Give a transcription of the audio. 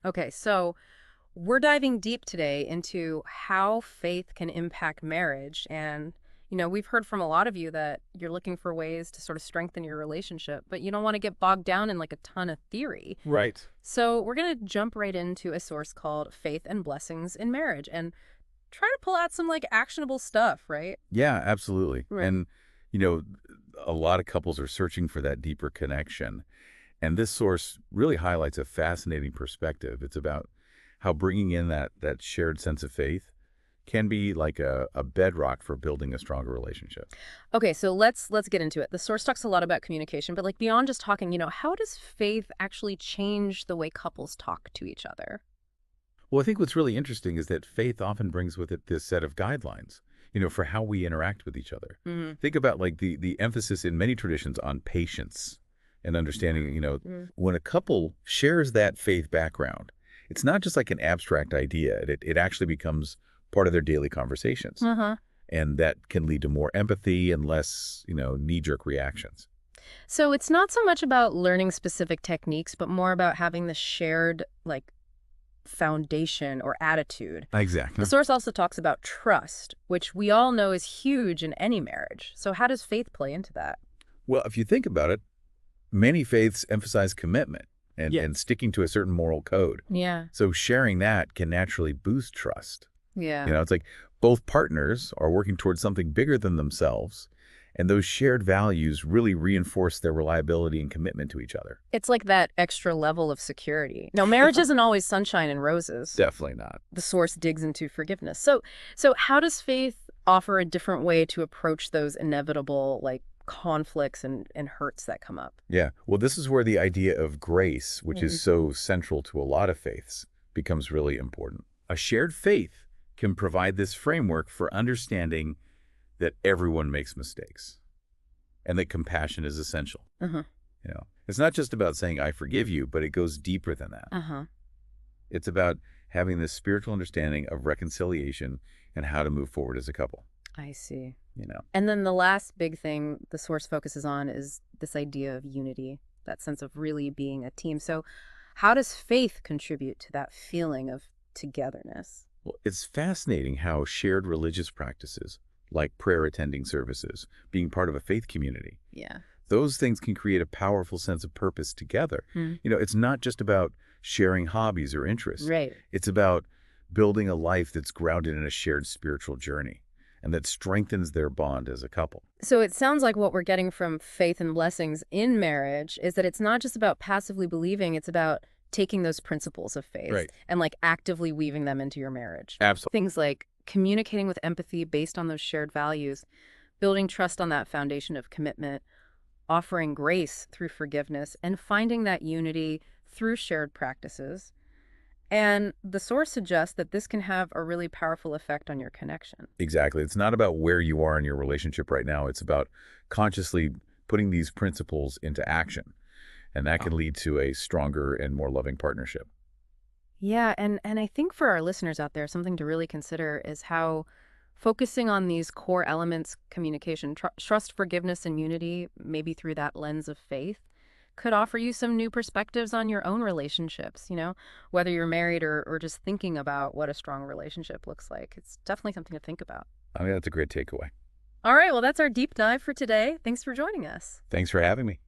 Okay, so we're diving deep today into how faith can impact marriage. And, we've heard from a lot of you that you're looking for ways to sort of strengthen your relationship, but you don't want to get bogged down in like a ton of theory. Right. So we're going to jump right into a source called Faith and Blessings in Marriage and try to pull out some like actionable stuff, right? Yeah, absolutely. Right. And, you know, a lot of couples are searching for that deeper connection. And this source really highlights a fascinating perspective. It's about how bringing in that shared sense of faith can be like a bedrock for building a stronger relationship. Okay, so let's get into it. The source talks a lot about communication, but like beyond just talking, how does faith actually change the way couples talk to each other? Well, I think what's really interesting is that faith often brings with it this set of guidelines, for how we interact with each other. Hmm. Think about like the emphasis in many traditions on patience and understanding, when a couple shares that faith background, it's not just like an abstract idea. It actually becomes part of their daily conversations. Uh-huh. And that can lead to more empathy and less, knee-jerk reactions. So it's not so much about learning specific techniques, but more about having the shared, like, foundation or attitude. The Exactly. source also talks about trust, which we all know is huge in any marriage. So how does faith play into that? Well, if you think about it, many faiths emphasize commitment and, Yeah. and sticking to a certain moral code. Yeah. So sharing that can naturally boost trust. Yeah. It's like both partners are working towards something bigger than themselves, and those shared values really reinforce their reliability and commitment to each other. It's like that extra level of security. Now, marriage isn't always sunshine and roses. Definitely not. The source digs into forgiveness. So how does faith offer a different way to approach those inevitable like conflicts and hurts that come up? Yeah. Well, this is where the idea of grace, which is Mhm. so central to a lot of faiths, becomes really important. A shared faith can provide this framework for understanding that everyone makes mistakes and that compassion is essential. Uh-huh. It's not just about saying, I forgive you, but it goes deeper than that. Uh-huh. It's about having this spiritual understanding of reconciliation and how to move forward as a couple, I see. you know. And then the last big thing the source focuses on is this idea of unity, that sense of really being a team. So how does faith contribute to that feeling of togetherness? Well, it's fascinating how shared religious practices, like prayer attending services, being part of a faith community, Yeah. those things can create a powerful sense of purpose together. Hmm. It's not just about sharing hobbies or interests. Right. It's about building a life that's grounded in a shared spiritual journey and that strengthens their bond as a couple. So it sounds like what we're getting from faith and blessings in marriage is that it's not just about passively believing, it's about taking those principles of faith Right. and like actively weaving them into your marriage. Absolutely. Things like communicating with empathy based on those shared values, building trust on that foundation of commitment, offering grace through forgiveness, and finding that unity through shared practices. And the source suggests that this can have a really powerful effect on your connection. Exactly. It's not about where you are in your relationship right now. It's about consciously putting these principles into action. And that can lead to a stronger and more loving partnership. Yeah, and I think for our listeners out there, something to really consider is how focusing on these core elements, communication, trust, forgiveness, and unity, maybe through that lens of faith, could offer you some new perspectives on your own relationships, whether you're married or just thinking about what a strong relationship looks like. It's definitely something to think about. I mean, that's a great takeaway. All right, well, that's our deep dive for today. Thanks for joining us. Thanks for having me.